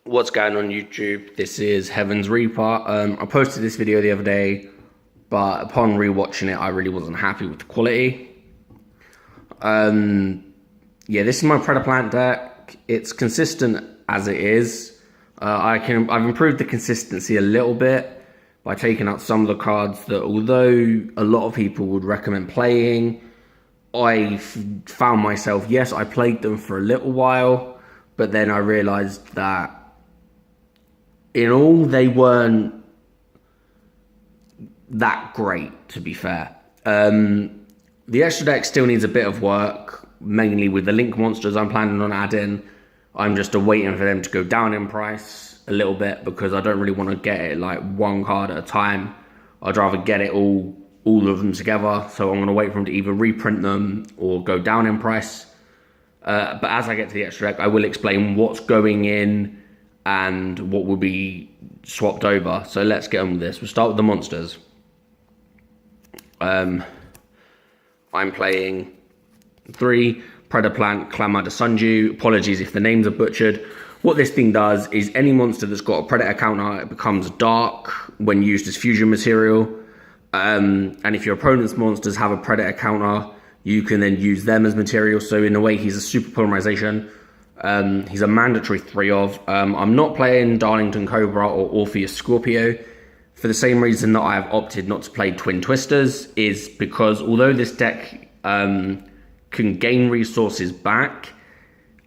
What's going on YouTube? This is Heaven's Reaper. I posted this video the other day, but upon rewatching it, I really wasn't happy with the quality. Yeah, this is my predaplant deck. It's consistent as it is. I've improved the consistency a little bit by taking out some of the cards that, although a lot of people would recommend playing, I found myself, yes, I played them for a little while, but then I realized that in all, they weren't that great, to be fair. The extra deck still needs a bit of work, mainly with the link monsters I'm planning on adding. I'm just waiting for them to go down in price a little bit because I don't really want to get it like one card at a time. I'd rather get it all of them together. So I'm going to wait for them to either reprint them or go down in price. But as I get to the extra deck, I will explain what's going in and what will be swapped over. So let's get on with this. We'll start with the monsters. I'm playing 3 predaplant Clamada Sundew. Apologies if the names are butchered. What this thing does is any monster that's got a predator counter, it becomes dark when used as fusion material. And if your opponent's monsters have a predator counter, you can then use them as material. So in a way, he's a super polymerization. He's a mandatory 3 of. I'm not playing Darlington Cobra or Orpheus Scorpio for the same reason that I have opted not to play Twin Twisters, is because although this deck can gain resources back,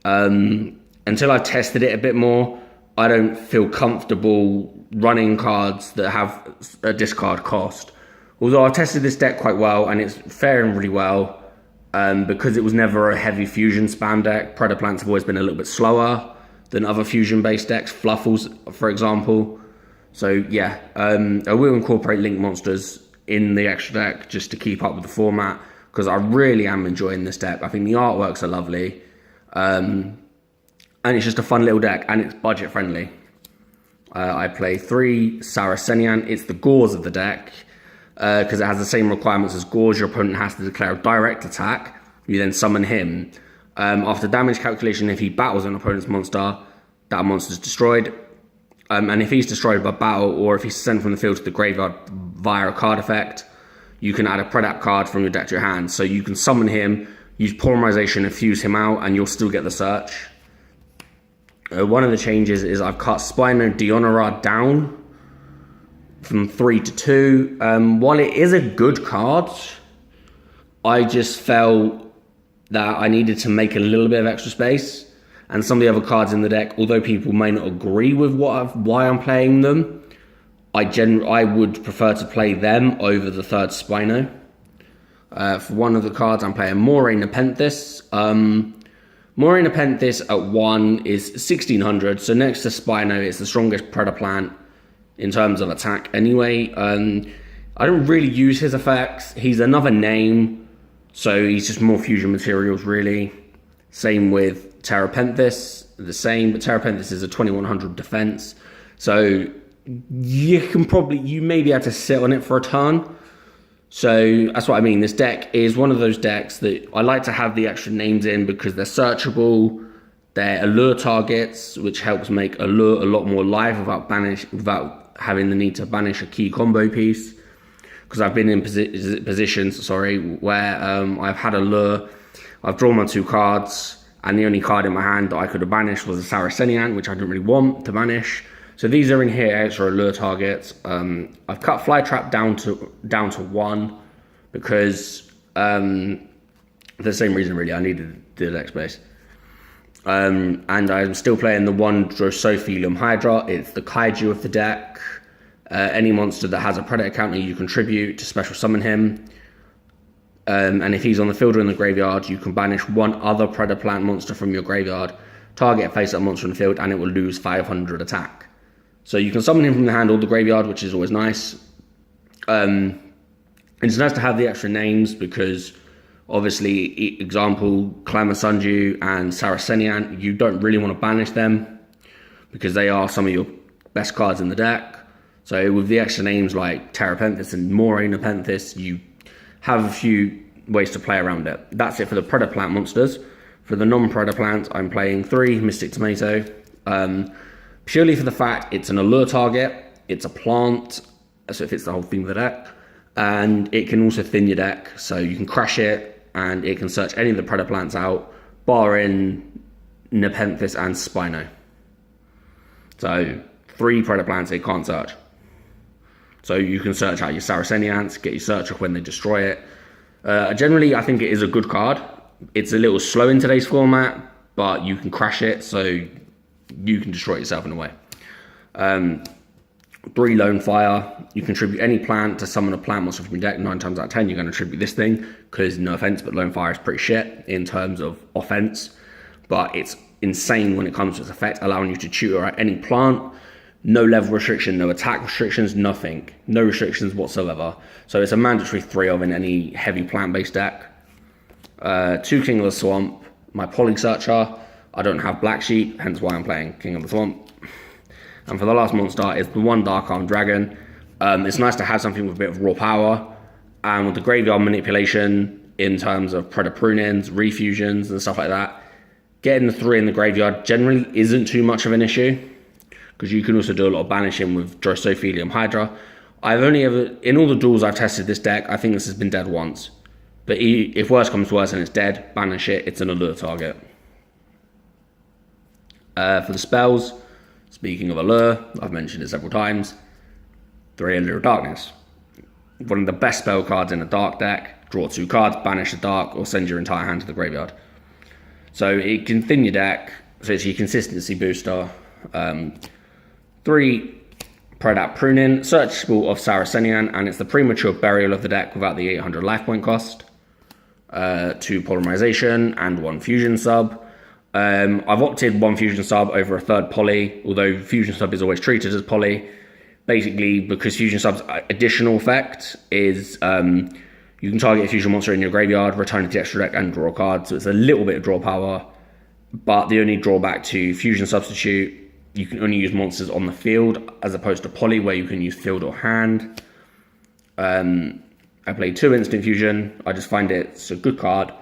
until I've tested it a bit more, I don't feel comfortable running cards that have a discard cost. Although I've tested this deck quite well and it's faring really well. Because it was never a heavy fusion spam deck, predaplants have always been a little bit slower than other fusion based decks, Fluffles for example. So yeah, I will incorporate link monsters in the extra deck just to keep up with the format, because I really am enjoying this deck. I think the artworks are lovely, and it's just a fun little deck, and it's budget friendly. I play 3 Saracenian. It's the Gauze of the deck. Because it has the same requirements as Gauze. Your opponent has to declare a direct attack. You then summon him. After damage calculation, if he battles an opponent's monster, that monster is destroyed. And if he's destroyed by battle, or if he's sent from the field to the graveyard via a card effect, you can add a predap card from your deck to your hand. So you can summon him, use Polymerization and fuse him out, and you'll still get the search. One of the changes is I've cut Spino Dionara down from 3 to 2. While it is a good card, I just felt that I needed to make a little bit of extra space. And some of the other cards in the deck, although people may not agree with why I'm playing them, I would prefer to play them over the 3rd Spino. For one of the cards, I'm playing Moraine Nepenthes. Moraine Nepenthes at 1 is 1600, so next to Spino, it's the strongest predaplant in terms of attack anyway. I don't really use his effects. He's another name, so he's just more fusion materials really. Same with Terrapenthes, the same, but Terrapenthes is a 2100 defense, so you may be able to sit on it for a turn. So that's what I mean. This deck is one of those decks that I like to have the extra names in because they're searchable. They're allure targets, which helps make allure a lot more live without having the need to banish a key combo piece. Because I've been in positions, where I've had allure, I've drawn my 2 cards, and the only card in my hand that I could have banished was a Saracenian, which I didn't really want to banish. So these are in here, extra allure targets. I've cut Flytrap down to 1 because for the same reason really, I needed the deck space. And I'm still playing the 1 Drosophilum Hydra. It's the kaiju of the deck. Any monster that has a predator counter, you contribute to special summon him. And if he's on the field or in the graveyard, you can banish 1 other predaplant monster from your graveyard, target a face-up monster in the field, and it will lose 500 attack. So you can summon him from the hand or the graveyard, which is always nice. It's nice to have the extra names because obviously, example, Clamada Sundew and Saracenian, you don't really want to banish them because they are some of your best cards in the deck. So with the extra names like Terrapenthes and Moraine Nepenthes, you have a few ways to play around it. That's it for the predaplant monsters. For the non-predaplant, I'm playing 3 Mystic Tomato. purely for the fact it's an allure target, it's a plant, so it fits the whole theme of the deck, and it can also thin your deck, so you can crash it, and it can search any of the predaplants out, barring Nepenthes and Spino. So 3 predaplants it can't search. So you can search out your Saracenians, get your search off when they destroy it. Generally, I think it is a good card. It's a little slow in today's format, but you can crash it, so you can destroy it yourself in a way. 3 Lone Fire. You contribute any plant to summon a plant monster from your deck. 9 times out of 10, you're going to tribute this thing, because no offense, but Lone Fire is pretty shit in terms of offense. But it's insane when it comes to its effect, allowing you to tutor at any plant. No level restriction, no attack restrictions, nothing. No restrictions whatsoever. So it's a mandatory 3 of in any heavy plant-based deck. 2 King of the Swamp. My Poly Searcher. I don't have Black Sheep, hence why I'm playing King of the Swamp. And for the last monster, it's the 1 Dark Arm Dragon. It's nice to have something with a bit of raw power. And with the graveyard manipulation, in terms of Predator Prunings, Refusions, and stuff like that, getting the 3 in the graveyard generally isn't too much of an issue, because you can also do a lot of banishing with Drosophilium Hydra. I've only ever, in all the duels I've tested this deck, I think this has been dead once. But if worse comes to worse and it's dead, banish it, it's an allure target. For the spells, speaking of allure, I've mentioned it several times, 3 Allure of Darkness. One of the best spell cards in a dark deck. Draw 2 cards, banish a dark, or send your entire hand to the graveyard. So it can thin your deck, so it's your consistency booster. 3 Predaplant Pruning, searchable of Saracenian, and it's the premature burial of the deck without the 800 life point cost. 2 Polymerization and 1 Fusion Sub. I've opted 1 Fusion Sub over a 3rd Poly, although Fusion Sub is always treated as Poly. Basically, because Fusion Sub's additional effect is you can target a fusion monster in your graveyard, return it to the extra deck, and draw a card. So it's a little bit of draw power. But the only drawback to Fusion Substitute, you can only use monsters on the field, as opposed to Poly, where you can use field or hand. I played 2 Instant Fusion. I just find it's a good card.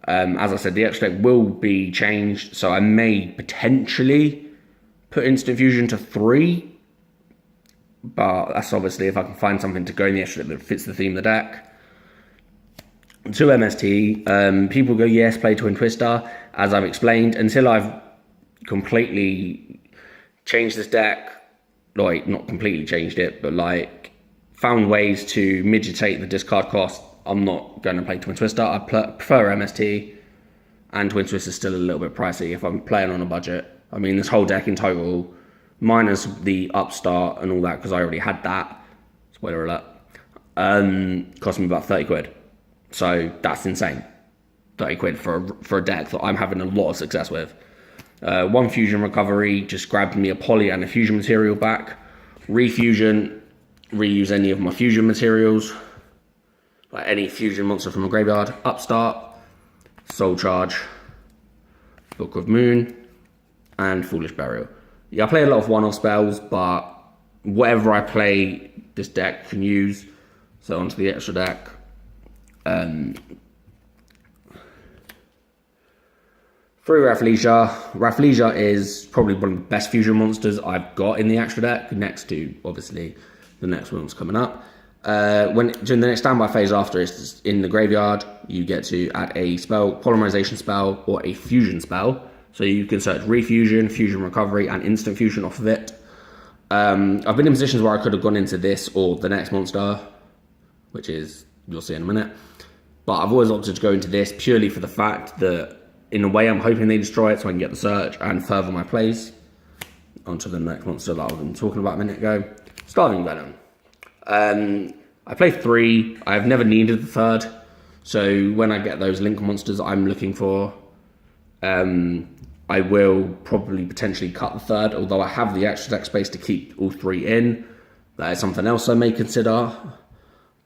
As I said, the extra deck will be changed, so I may potentially put Instant Fusion to 3. But that's obviously if I can find something to go in the extra deck that fits the theme of the deck. 2 MST. People go, yes, play Twin Twister. As I've explained, until I've completely changed this deck, like, not completely changed it, but like found ways to mitigate the discard cost, I'm not going to play Twin Twister. I prefer MST, and Twin Twister is still a little bit pricey if I'm playing on a budget. I mean, this whole deck in total, minus the upstart and all that, because I already had that, spoiler alert, cost me about 30 quid. So that's insane. 30 quid for a deck that I'm having a lot of success with. 1 Fusion Recovery, just grabbed me a Poly and a Fusion material back. Refusion, reuse any of my Fusion materials, like any Fusion monster from a graveyard. Upstart, Soul Charge, Book of Moon, and Foolish Burial. Yeah, I play a lot of one-off spells, but whatever I play, this deck can use. So onto the extra deck. Through Rafflesia. Rafflesia is probably one of the best fusion monsters I've got in the extra deck, next to, obviously, the next one's coming up. During the next standby phase after it's in the graveyard, you get to add a spell, Polymerization spell, or a fusion spell. So you can search Refusion, Fusion Recovery, and Instant Fusion off of it. I've been in positions where I could have gone into this or the next monster, which is, you'll see in a minute. But I've always opted to go into this purely for the fact that, in a way, I'm hoping they destroy it so I can get the search and further my plays. Onto the next monster that I was talking about a minute ago. Starving Venom. I played 3. I've never needed the 3rd. So when I get those link monsters I'm looking for, I will probably potentially cut the 3rd, although I have the extra deck space to keep all 3 in. That is something else I may consider.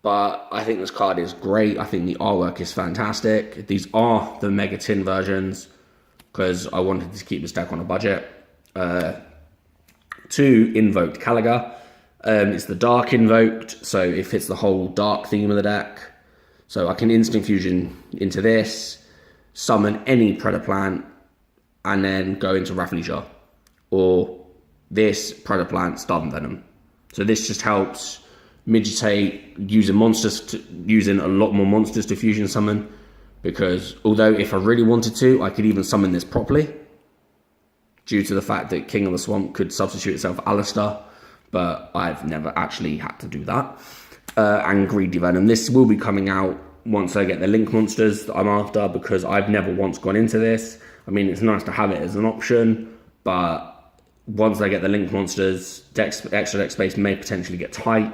But I think this card is great. I think the artwork is fantastic. These are the Mega Tin versions, because I wanted to keep this deck on a budget. 2 Invoked Caliga. It's the Dark Invoked, so it fits the whole dark theme of the deck. So I can Instant Fusion into this, summon any Predaplant, and then go into Rafflesia. Or this predaplant Starving Venom. So this just helps mitigate using a lot more monsters to fusion summon, because although if I really wanted to, I could even summon this properly, due to the fact that King of the Swamp could substitute itself for Alistair, but I've never actually had to do that. And Greedy Venom. This will be coming out once I get the Link monsters that I'm after, because I've never once gone into this. I mean, it's nice to have it as an option, but once I get the Link monsters, extra deck space may potentially get tight,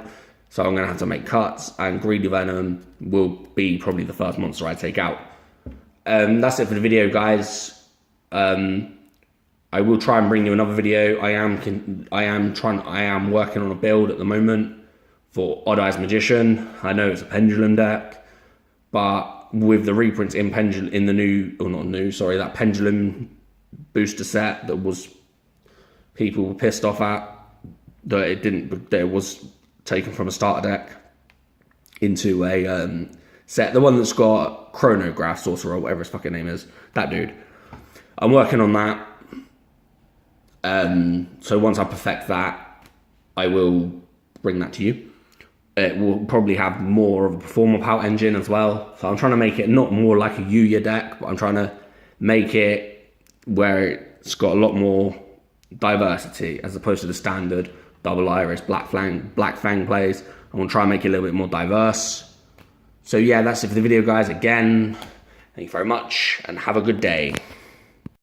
so I'm going to have to make cuts, and Greedy Venom will be probably the first monster I take out. That's it for the video, guys. I will try and bring you another video. I am working on a build at the moment for Odd Eyes Magician. I know it's a Pendulum deck, but with the reprints in that Pendulum booster set that was people were pissed off at, that it was taken from a starter deck into a set, the one that's got Chronograph Sorcerer or whatever his fucking name is, that dude. I'm working on that. So once I perfect that, I will bring that to you. It will probably have more of a Performer Power engine as well. So I'm trying to make it not more like a Yugioh deck, but I'm trying to make it where it's got a lot more diversity as opposed to the standard Double Iris, Black Fang plays. I want to try and make it a little bit more diverse. So yeah, that's it for the video, guys. Again, thank you very much and have a good day.